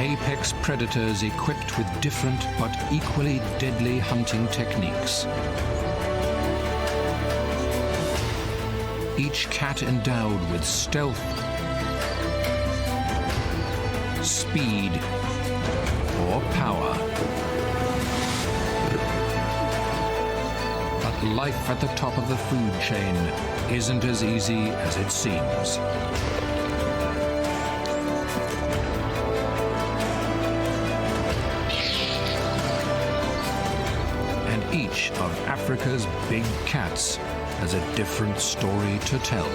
apex predators equipped with different but equally deadly hunting techniques. Each cat endowed with stealth, speed, or power. But life at the top of the food chain isn't as easy as it seems. And each of Africa's big cats has a different story to tell.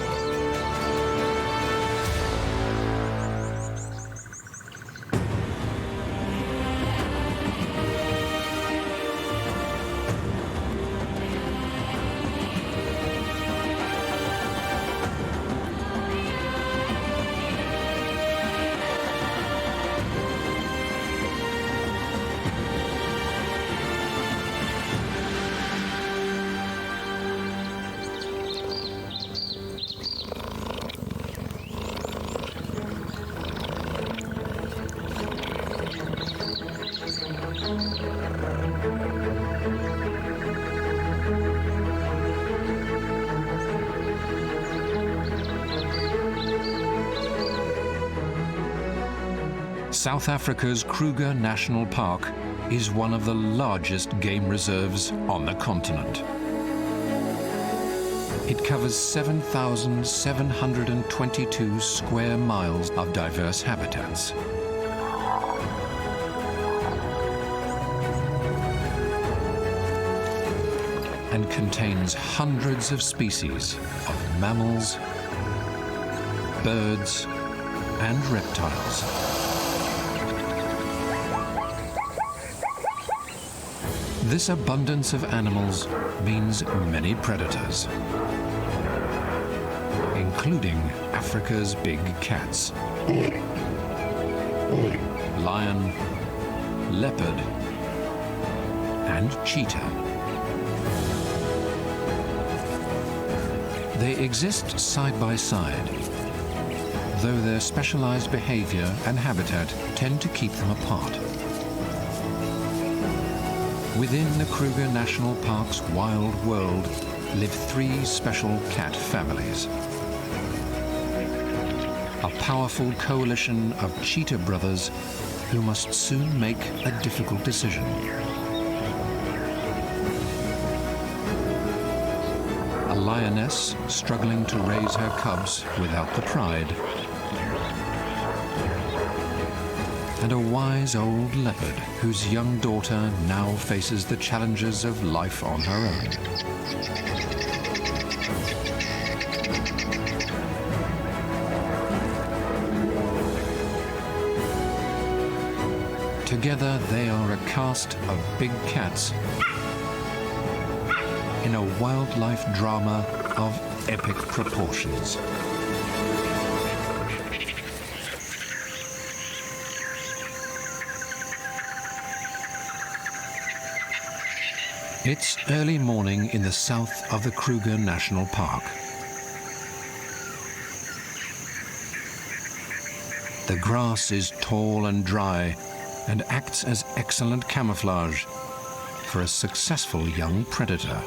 South Africa's Kruger National Park is one of the largest game reserves on the continent. It covers 7,722 square miles of diverse habitats. And contains hundreds of species of mammals, birds, and reptiles. This abundance of animals means many predators, including Africa's big cats: lion, leopard, and cheetah. They exist side by side, though their specialized behavior and habitat tend to keep them apart. Within the Kruger National Park's wild world live three special cat families. A powerful coalition of cheetah brothers who must soon make a difficult decision. A lioness struggling to raise her cubs without the pride. And a wise old leopard whose young daughter now faces the challenges of life on her own. Together they are a cast of big cats in a wildlife drama of epic proportions. It's early morning in the south of the Kruger National Park. The grass is tall and dry and acts as excellent camouflage for a successful young predator.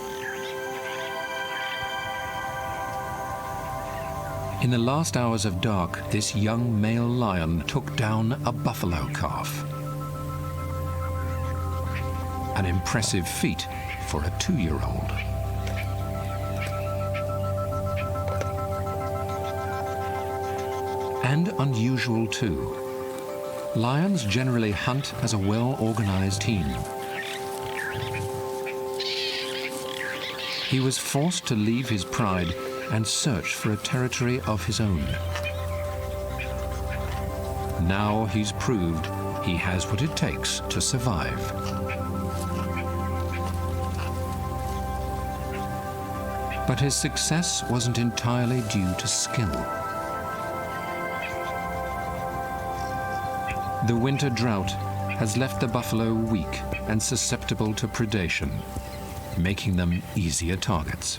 In the last hours of dark, this young male lion took down a buffalo calf. An impressive feat for a 2-year-old. And unusual too. Lions generally hunt as a well-organized team. He was forced to leave his pride and search for a territory of his own. Now he's proved he has what it takes to survive. But his success wasn't entirely due to skill. The winter drought has left the buffalo weak and susceptible to predation, making them easier targets.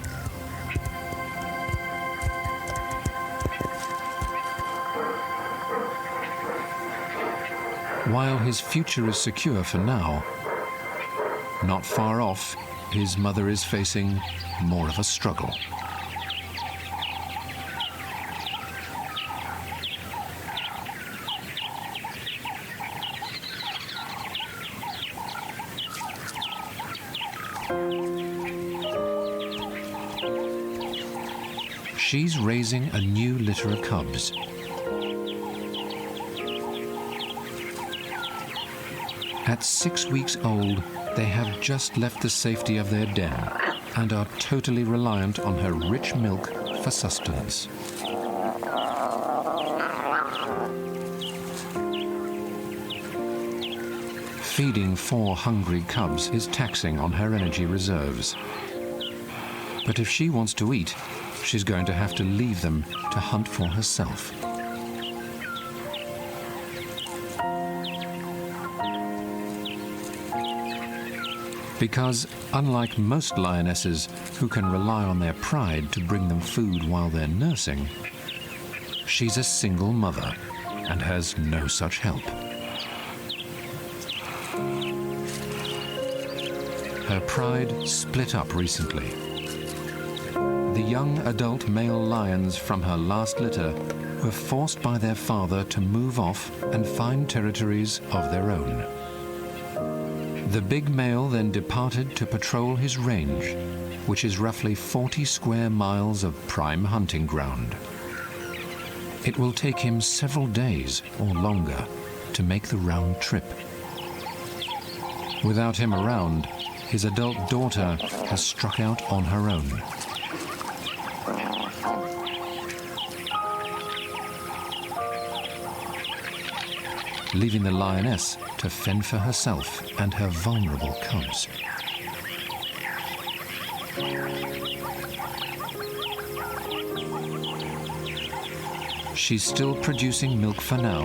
While his future is secure for now, not far off, his mother is facing more of a struggle. She's raising a new litter of cubs. At 6 weeks old, they have just left the safety of their den and are totally reliant on her rich milk for sustenance. Feeding 4 hungry cubs is taxing on her energy reserves. But if she wants to eat, she's going to have to leave them to hunt for herself. Because unlike most lionesses who can rely on their pride to bring them food while they're nursing, she's a single mother and has no such help. Her pride split up recently. The young adult male lions from her last litter were forced by their father to move off and find territories of their own. The big male then departed to patrol his range, which is roughly 40 square miles of prime hunting ground. It will take him several days or longer to make the round trip. Without him around, his adult daughter has struck out on her own. Leaving the lioness to fend for herself and her vulnerable cubs. She's still producing milk for now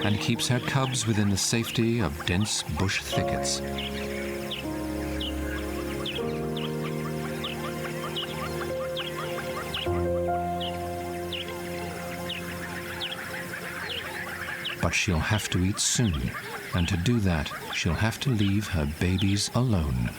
and keeps her cubs within the safety of dense bush thickets. But she'll have to eat soon, and to do that, she'll have to leave her babies alone.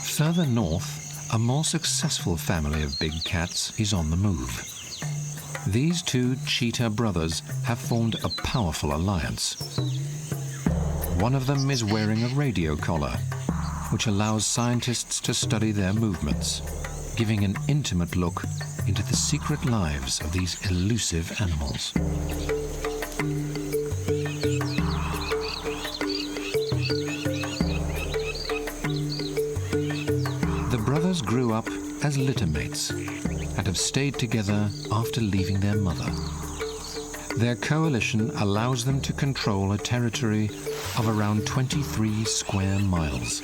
Further north, a more successful family of big cats is on the move. These 2 cheetah brothers have formed a powerful alliance. One of them is wearing a radio collar, which allows scientists to study their movements, giving an intimate look into the secret lives of these elusive animals. The brothers grew up as littermates and have stayed together after leaving their mother. Their coalition allows them to control a territory of around 23 square miles.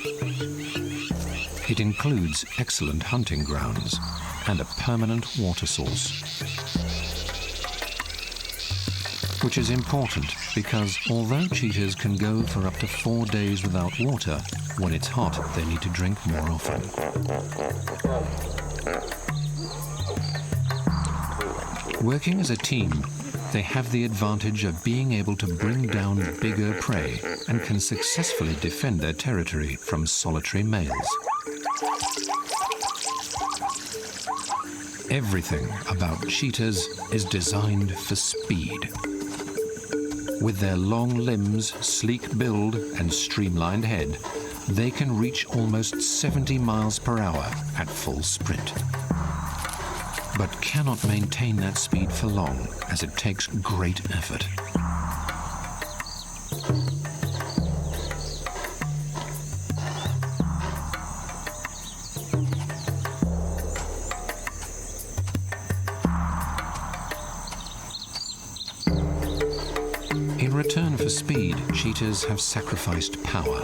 It includes excellent hunting grounds and a permanent water source, which is important because although cheetahs can go for up to 4 days without water, when it's hot, they need to drink more often. Working as a team, they have the advantage of being able to bring down bigger prey and can successfully defend their territory from solitary males. Everything about cheetahs is designed for speed. With their long limbs, sleek build, and streamlined head, they can reach almost 70 miles per hour at full sprint, but cannot maintain that speed for long, as it takes great effort. In return for speed, cheetahs have sacrificed power.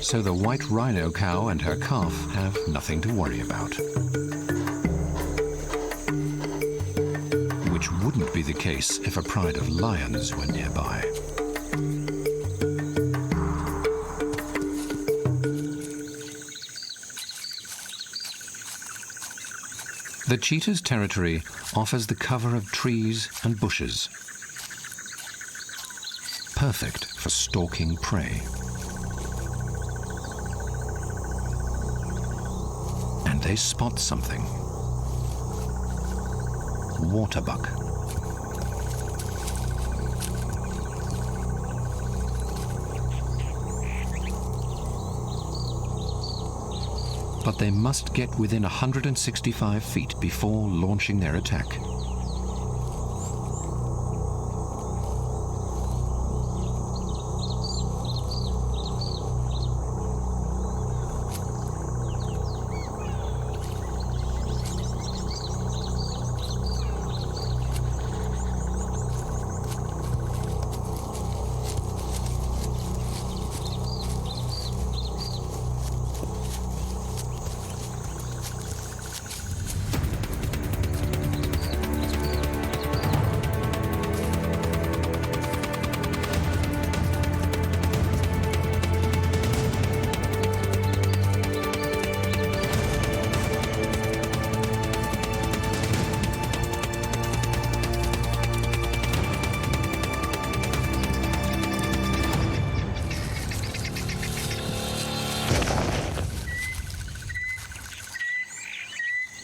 So the white rhino cow and her calf have nothing to worry about. Which wouldn't be the case if a pride of lions were nearby. The cheetah's territory offers the cover of trees and bushes, perfect for stalking prey. And they spot something. Waterbuck. But they must get within 165 feet before launching their attack.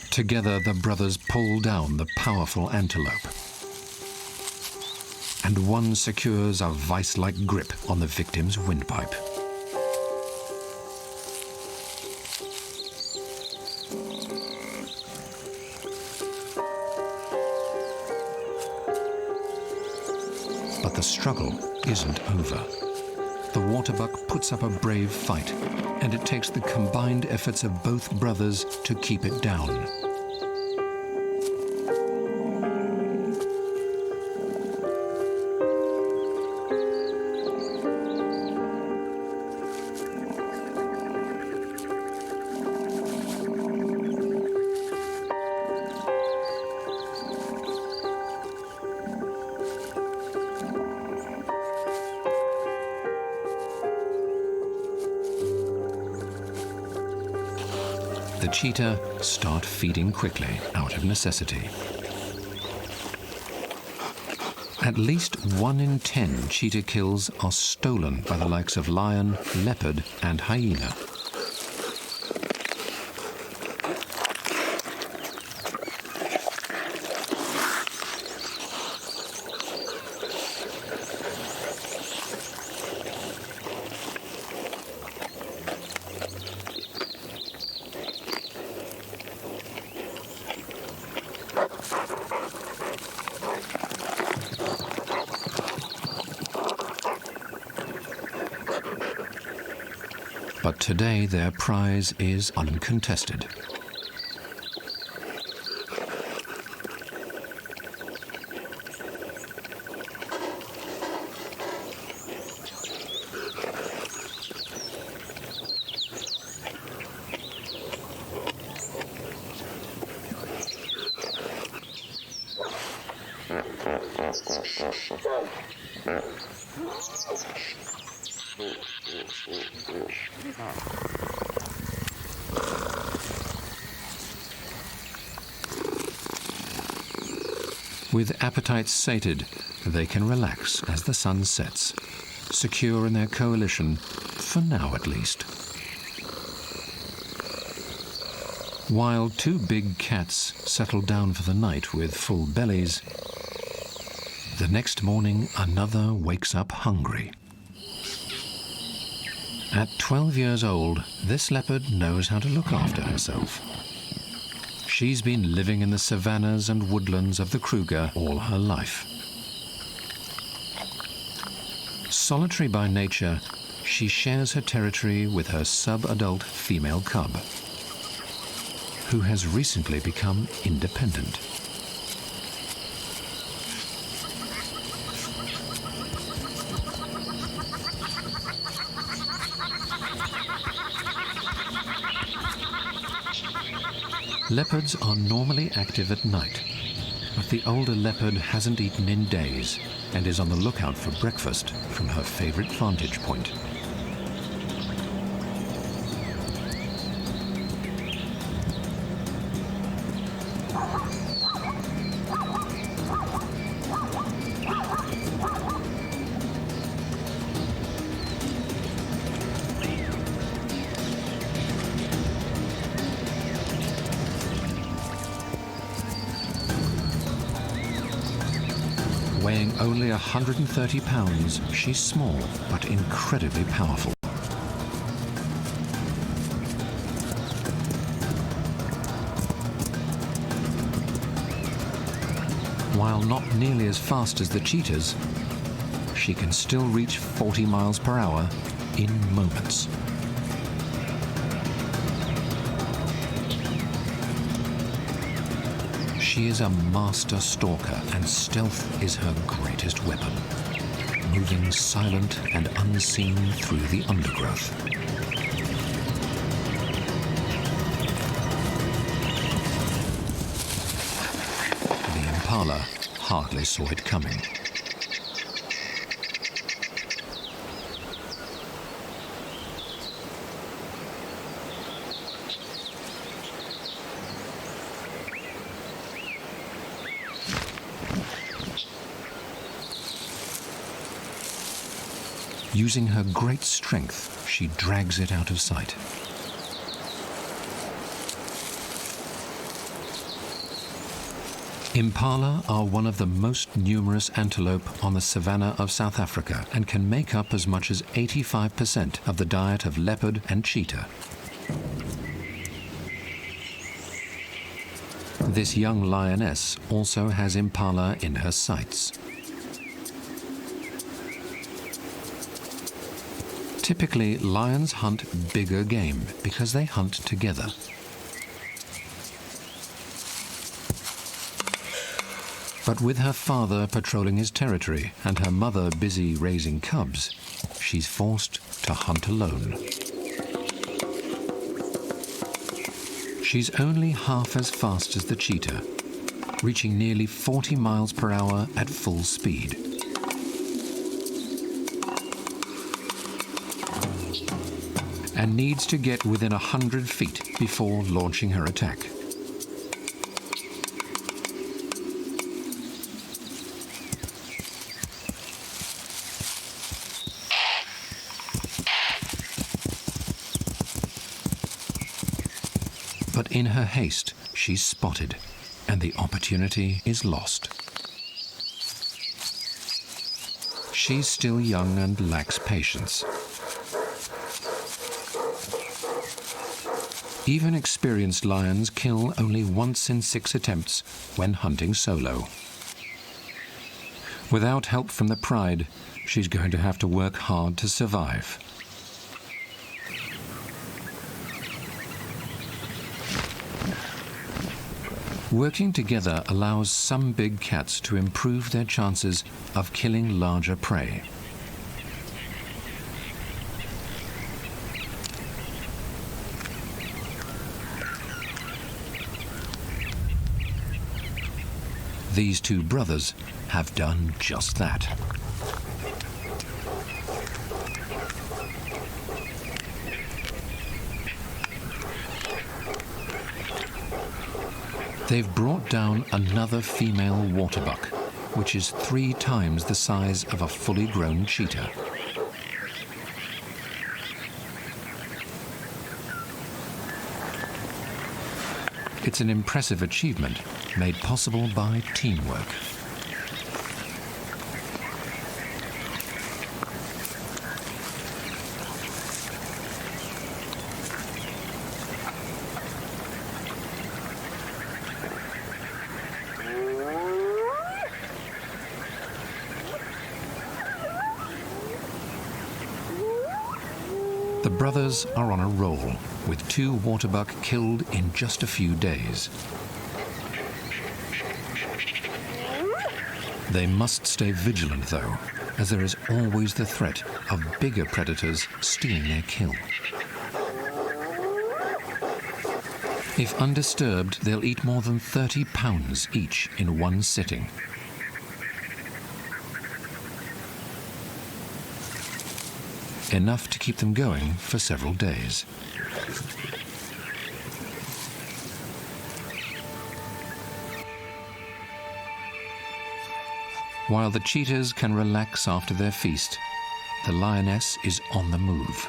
Together, the brothers pull down the powerful antelope, and one secures a vice-like grip on the victim's windpipe. But the struggle isn't over. The waterbuck puts up a brave fight, and it takes the combined efforts of both brothers to keep it down. The cheetah start feeding quickly out of necessity. At least 1 in 10 cheetah kills are stolen by the likes of lion, leopard, and hyena. But today their prize is uncontested. With appetites sated, they can relax as the sun sets, secure in their coalition, for now at least. While 2 big cats settle down for the night with full bellies, the next morning another wakes up hungry. At 12 years old, this leopard knows how to look after herself. She's been living in the savannas and woodlands of the Kruger all her life. Solitary by nature, she shares her territory with her sub-adult female cub, who has recently become independent. Leopards are normally active at night, but the older leopard hasn't eaten in days and is on the lookout for breakfast from her favorite vantage point. Weighing only 130 pounds, she's small but incredibly powerful. While not nearly as fast as the cheetahs, she can still reach 40 miles per hour in moments. She is a master stalker, and stealth is her greatest weapon, moving silent and unseen through the undergrowth. The impala hardly saw it coming. Using her great strength, she drags it out of sight. Impala are one of the most numerous antelope on the savanna of South Africa and can make up as much as 85% of the diet of leopard and cheetah. This young lioness also has impala in her sights. Typically, lions hunt bigger game because they hunt together. But with her father patrolling his territory and her mother busy raising cubs, she's forced to hunt alone. She's only half as fast as the cheetah, reaching nearly 40 miles per hour at full speed. And needs to get within 100 feet before launching her attack. But in her haste, she's spotted, and the opportunity is lost. She's still young and lacks patience. Even experienced lions kill only once in 6 attempts when hunting solo. Without help from the pride, she's going to have to work hard to survive. Working together allows some big cats to improve their chances of killing larger prey. These two brothers have done just that. They've brought down another female waterbuck, which is 3 times the size of a fully grown cheetah. It's an impressive achievement made possible by teamwork. The brothers are on a roll, with 2 waterbuck killed in just a few days. They must stay vigilant, though, as there is always the threat of bigger predators stealing their kill. If undisturbed, they'll eat more than 30 pounds each in one sitting. Enough to keep them going for several days. While the cheetahs can relax after their feast, the lioness is on the move.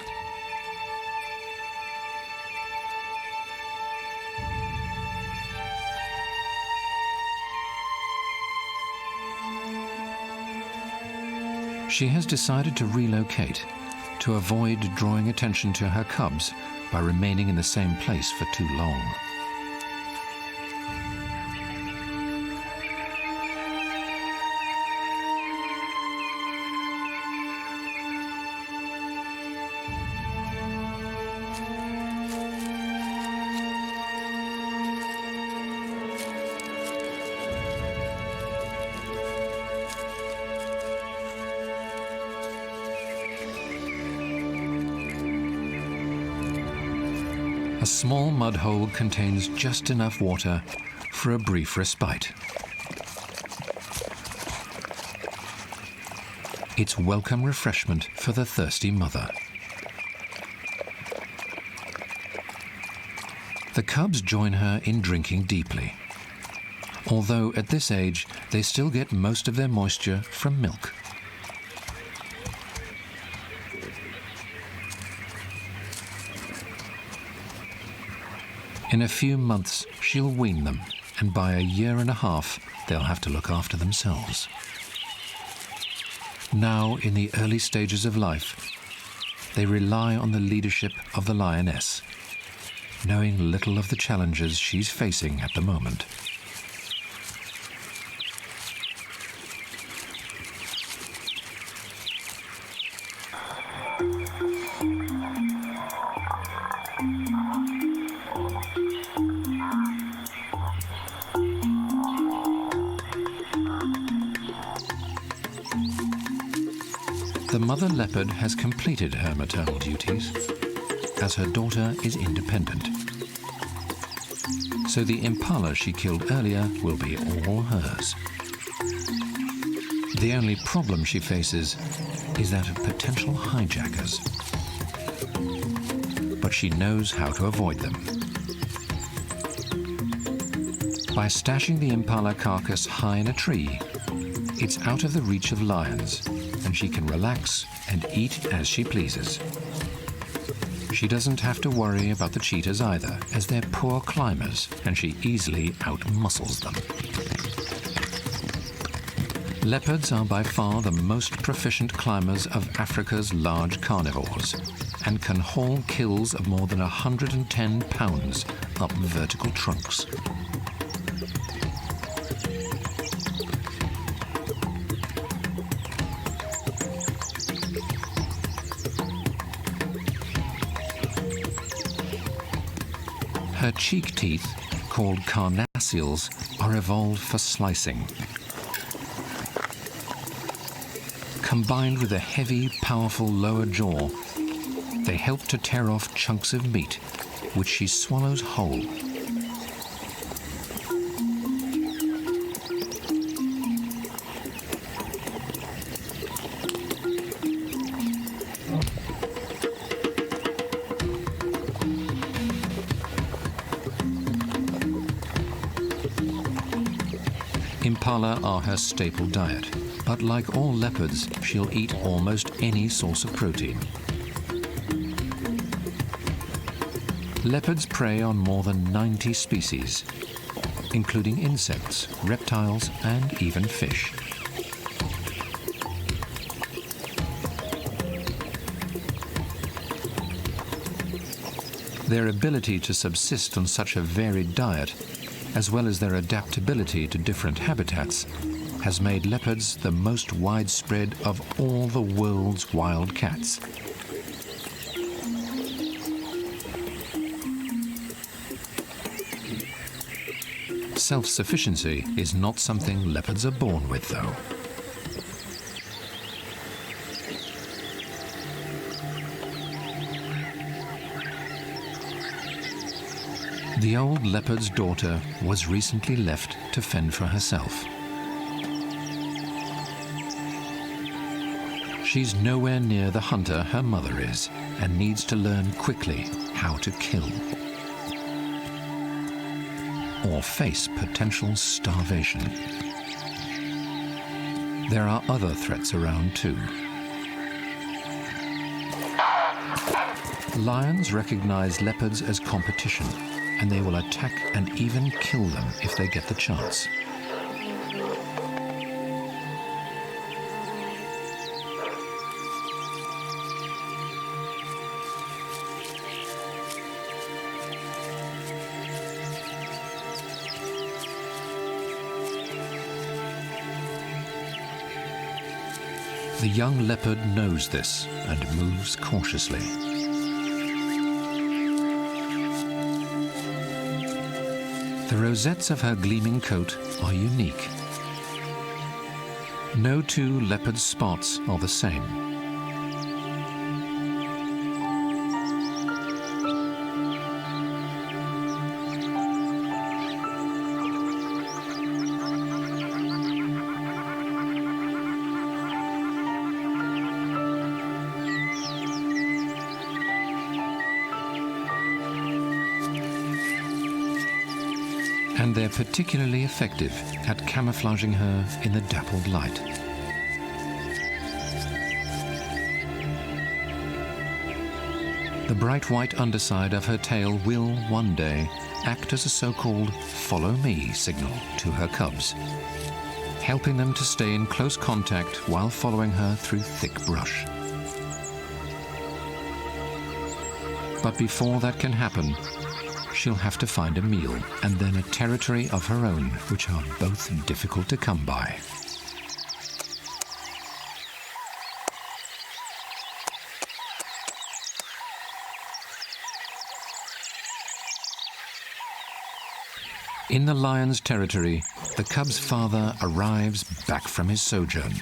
She has decided to relocate to avoid drawing attention to her cubs by remaining in the same place for too long. A small mud hole contains just enough water for a brief respite. It's welcome refreshment for the thirsty mother. The cubs join her in drinking deeply, although at this age they still get most of their moisture from milk. In a few months, she'll wean them, and by a year and a half, they'll have to look after themselves. Now, in the early stages of life, they rely on the leadership of the lioness, knowing little of the challenges she's facing at the moment. The mother leopard has completed her maternal duties, as her daughter is independent. So the impala she killed earlier will be all hers. The only problem she faces is that of potential hijackers. But she knows how to avoid them. By stashing the impala carcass high in a tree, it's out of the reach of lions, and she can relax and eat as she pleases. She doesn't have to worry about the cheetahs either, as they're poor climbers, and she easily outmuscles them. Leopards are by far the most proficient climbers of Africa's large carnivores, and can haul kills of more than 110 pounds up vertical trunks. Her cheek teeth, called carnassials, are evolved for slicing. Combined with a heavy, powerful lower jaw, they help to tear off chunks of meat, which she swallows whole. Impala are her staple diet, but like all leopards, she'll eat almost any source of protein. Leopards prey on more than 90 species, including insects, reptiles, and even fish. Their ability to subsist on such a varied diet, as well as their adaptability to different habitats, has made leopards the most widespread of all the world's wild cats. Self-sufficiency is not something leopards are born with, though. The old leopard's daughter was recently left to fend for herself. She's nowhere near the hunter her mother is, and needs to learn quickly how to kill, or face potential starvation. There are other threats around too. Lions recognize leopards as competition, and they will attack and even kill them if they get the chance. The young leopard knows this and moves cautiously. The rosettes of her gleaming coat are unique. No two leopard spots are the same. And they're particularly effective at camouflaging her in the dappled light. The bright white underside of her tail will, one day, act as a so-called "follow me" signal to her cubs, helping them to stay in close contact while following her through thick brush. But before that can happen, she'll have to find a meal and then a territory of her own, which are both difficult to come by. In the lion's territory, the cub's father arrives back from his sojourn.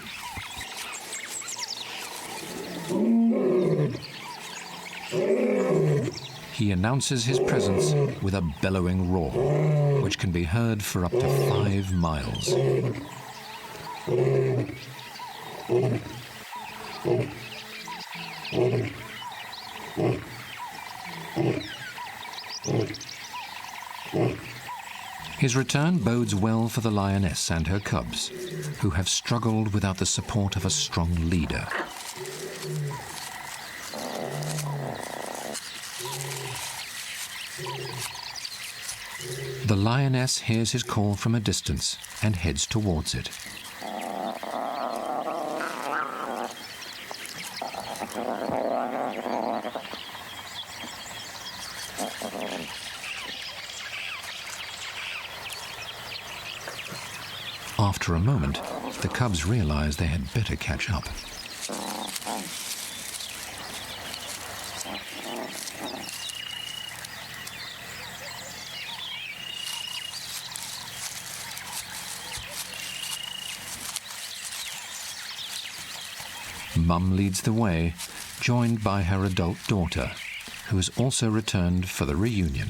He announces his presence with a bellowing roar, which can be heard for up to 5 miles. His return bodes well for the lioness and her cubs, who have struggled without the support of a strong leader. The lioness hears his call from a distance and heads towards it. After a moment, the cubs realize they had better catch up. Mum leads the way, joined by her adult daughter, who has also returned for the reunion.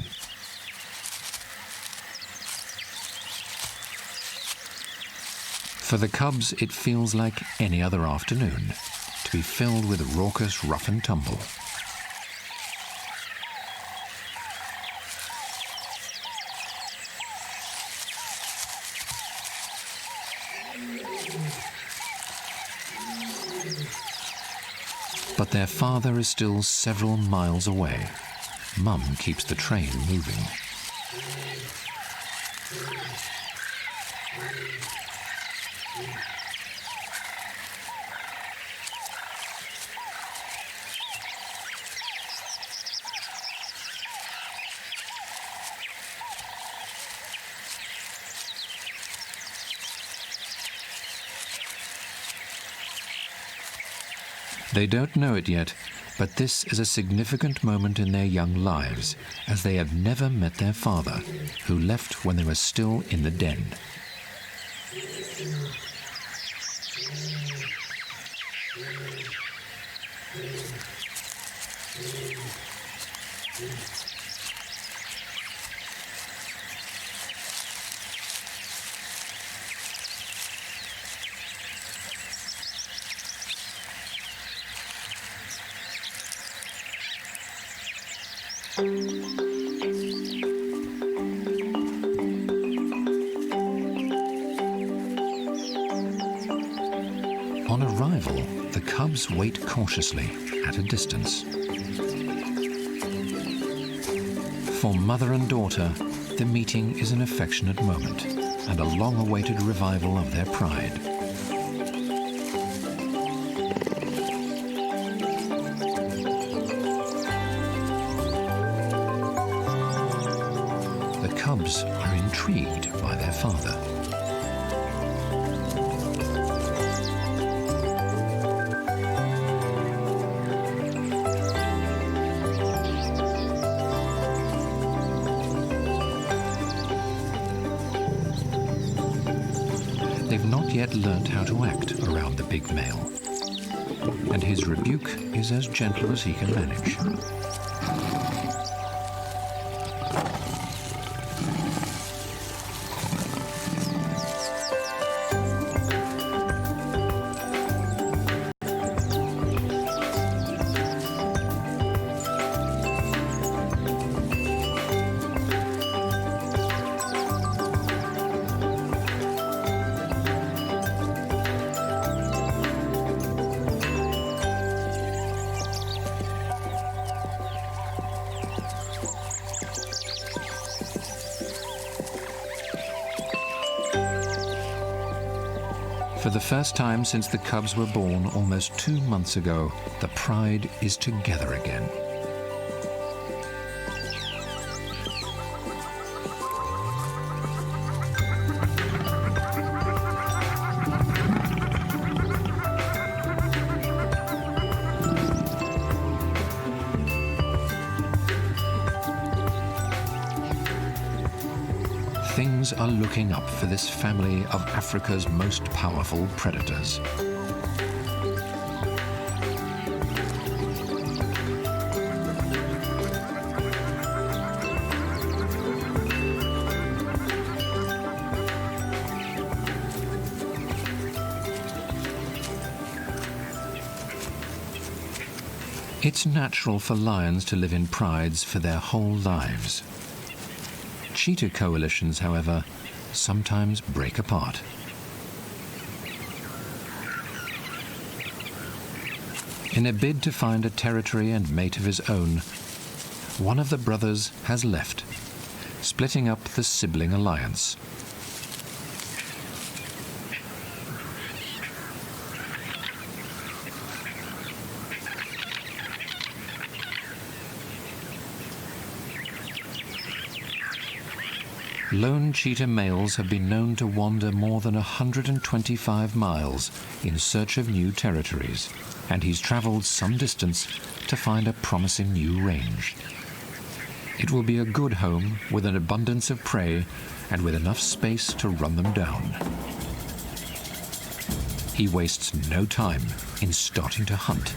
For the cubs, it feels like any other afternoon, to be filled with raucous rough and tumble. But their father is still several miles away. Mum keeps the train moving. They don't know it yet, but this is a significant moment in their young lives, as they have never met their father, who left when they were still in the den. On arrival, the cubs wait cautiously at a distance. For mother and daughter, the meeting is an affectionate moment and a long-awaited revival of their pride. The cubs are intrigued by their father. They've not yet learnt how to act around the big male, and his rebuke is as gentle as he can manage. For the first time since the cubs were born almost 2 months ago, the pride is together again. Things are looking up for this family of Africa's most powerful predators. It's natural for lions to live in prides for their whole lives. Cheetah coalitions, however, sometimes break apart. In a bid to find a territory and mate of his own, one of the brothers has left, splitting up the sibling alliance. Lone cheetah males have been known to wander more than 125 miles in search of new territories, and he's traveled some distance to find a promising new range. It will be a good home with an abundance of prey and with enough space to run them down. He wastes no time in starting to hunt.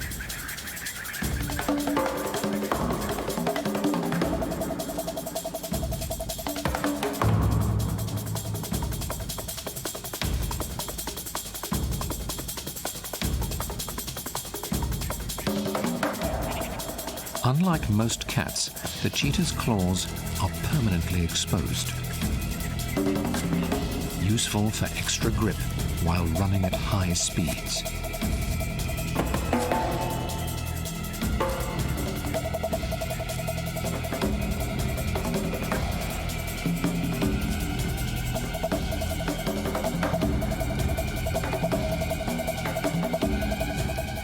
Unlike most cats, the cheetah's claws are permanently exposed, useful for extra grip while running at high speeds.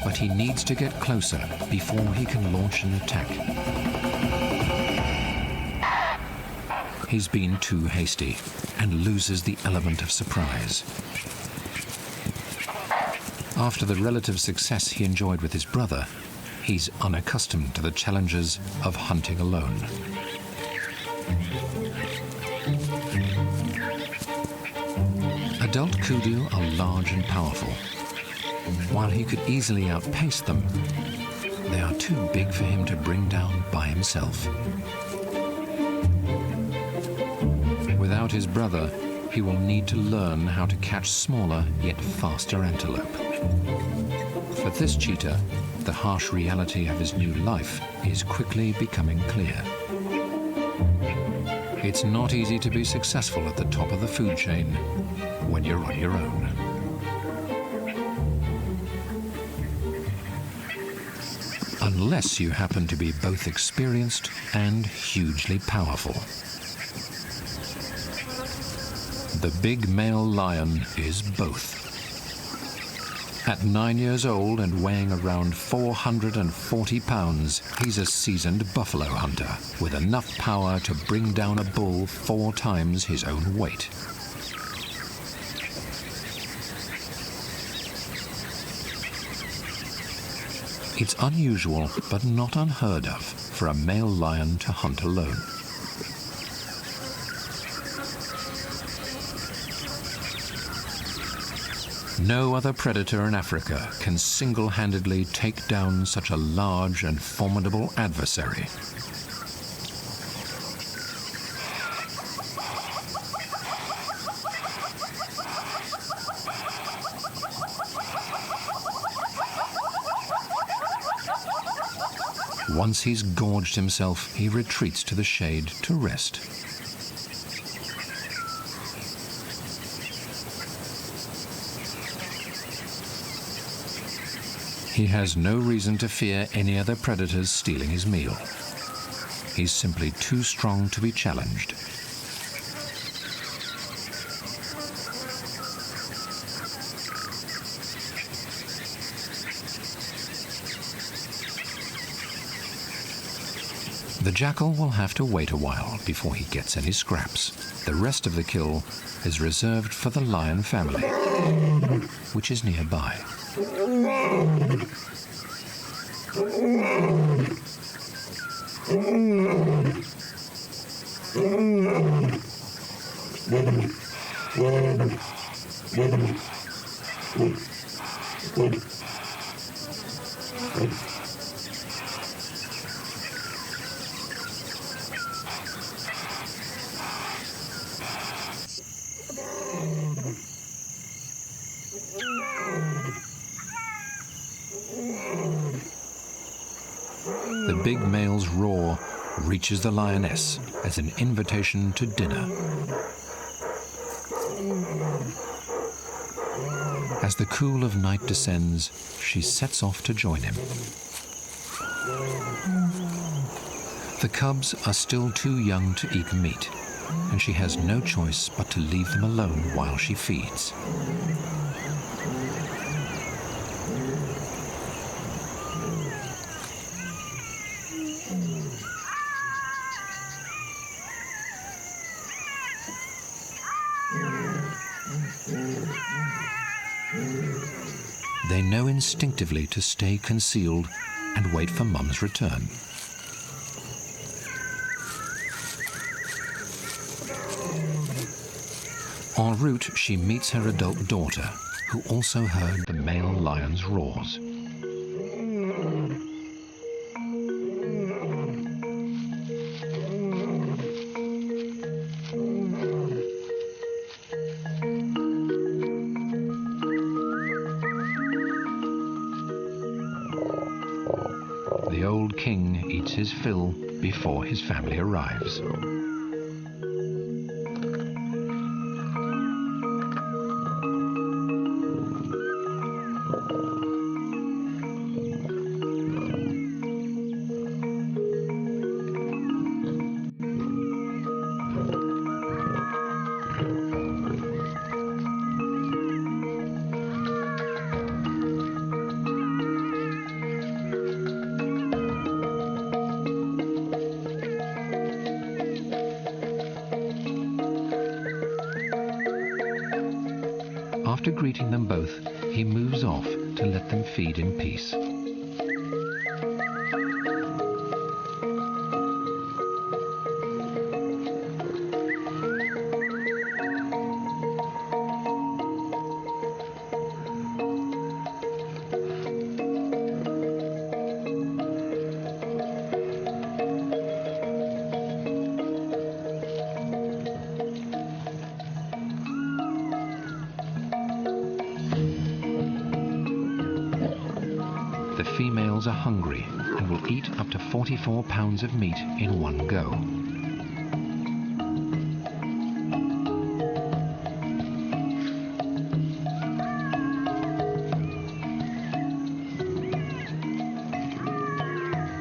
But he needs to get closer before he can launch an attack. He's been too hasty and loses the element of surprise. After the relative success he enjoyed with his brother, he's unaccustomed to the challenges of hunting alone. Adult kudu are large and powerful. While he could easily outpace them, they are too big for him to bring down by himself. Without his brother, he will need to learn how to catch smaller yet faster antelope. For this cheetah, the harsh reality of his new life is quickly becoming clear. It's not easy to be successful at the top of the food chain when you're on your own. Unless you happen to be both experienced and hugely powerful. The big male lion is both. At 9 years old and weighing around 440 pounds, he's a seasoned buffalo hunter with enough power to bring down a bull 4 times his own weight. It's unusual, but not unheard of, for a male lion to hunt alone. No other predator in Africa can single-handedly take down such a large and formidable adversary. Once he's gorged himself, he retreats to the shade to rest. He has no reason to fear any other predators stealing his meal. He's simply too strong to be challenged. The jackal will have to wait a while before he gets any scraps. The rest of the kill is reserved for the lion family, which is nearby. The big male's roar reaches the lioness as an invitation to dinner. As the cool of night descends, she sets off to join him. The cubs are still too young to eat meat, and she has no choice but to leave them alone while she feeds. They know instinctively to stay concealed and wait for Mum's return. En route, she meets her adult daughter, who also heard the male lion's roars. The old king eats his fill before his family arrives. After greeting them both, he moves off to let them feed in peace. The females are hungry and will eat up to 44 pounds of meat in one go.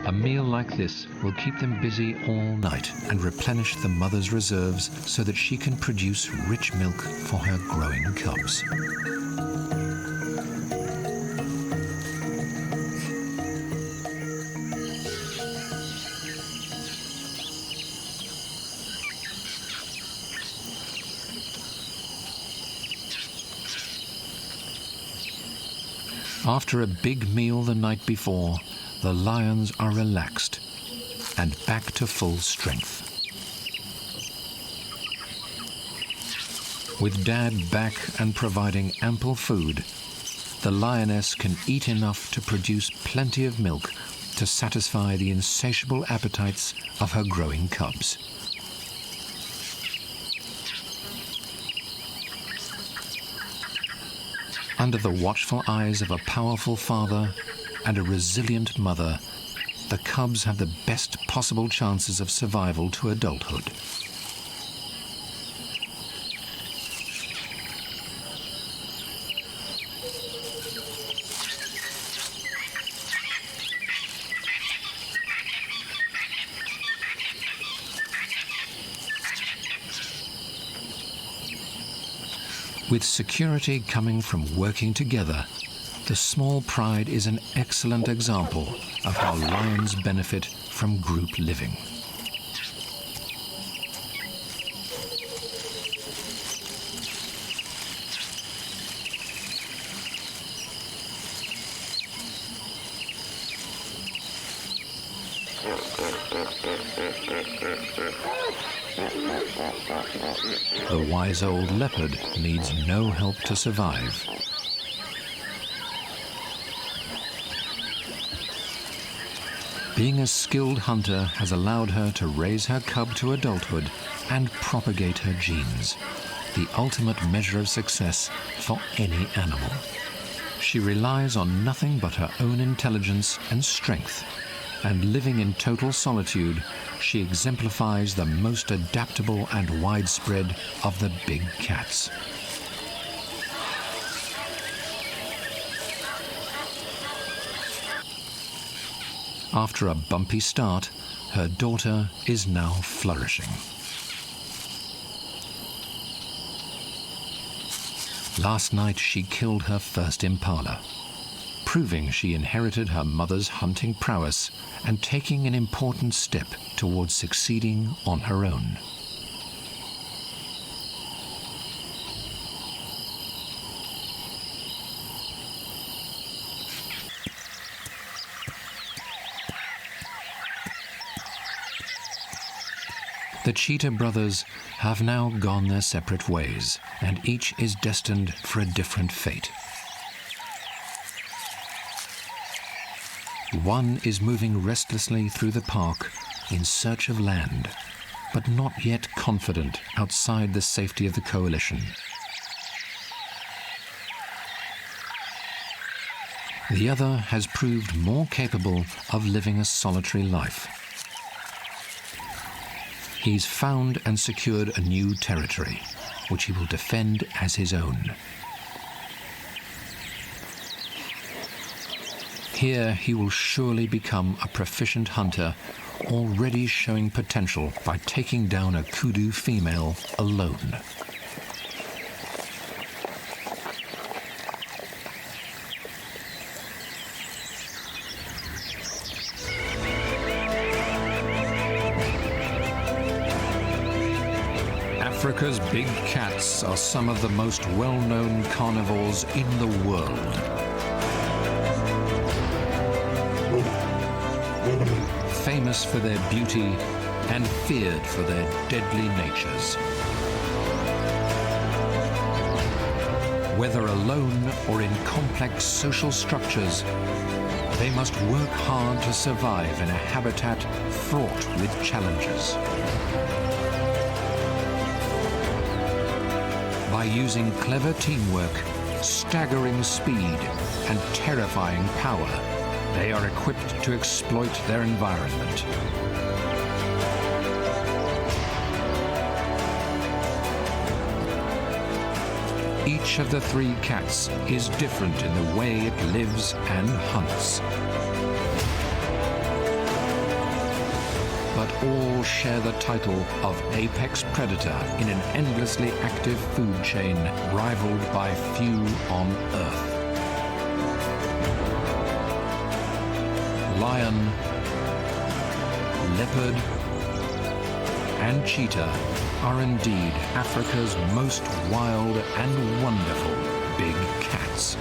A meal like this will keep them busy all night and replenish the mother's reserves so that she can produce rich milk for her growing cubs. After a big meal the night before, the lions are relaxed and back to full strength. With Dad back and providing ample food, the lioness can eat enough to produce plenty of milk to satisfy the insatiable appetites of her growing cubs. Under the watchful eyes of a powerful father and a resilient mother, the cubs have the best possible chances of survival to adulthood. With security coming from working together, the small pride is an excellent example of how lions benefit from group living. The wise old leopard needs no help to survive. Being a skilled hunter has allowed her to raise her cub to adulthood and propagate her genes, the ultimate measure of success for any animal. She relies on nothing but her own intelligence and strength, and living in total solitude, she exemplifies the most adaptable and widespread of the big cats. After a bumpy start, her daughter is now flourishing. Last night she killed her first impala, proving she inherited her mother's hunting prowess and taking an important step towards succeeding on her own. The cheetah brothers have now gone their separate ways, and each is destined for a different fate. One is moving restlessly through the park in search of land, but not yet confident outside the safety of the coalition. The other has proved more capable of living a solitary life. He's found and secured a new territory, which he will defend as his own. Here he will surely become a proficient hunter, already showing potential by taking down a kudu female alone. Africa's big cats are some of the most well-known carnivores in the world. Famous for their beauty and feared for their deadly natures. Whether alone or in complex social structures, they must work hard to survive in a habitat fraught with challenges. By using clever teamwork, staggering speed, and terrifying power, they are equipped to exploit their environment. Each of the three cats is different in the way it lives and hunts. But all share the title of apex predator in an endlessly active food chain rivaled by few on Earth. Lion, leopard, and cheetah are indeed Africa's most wild and wonderful big cats.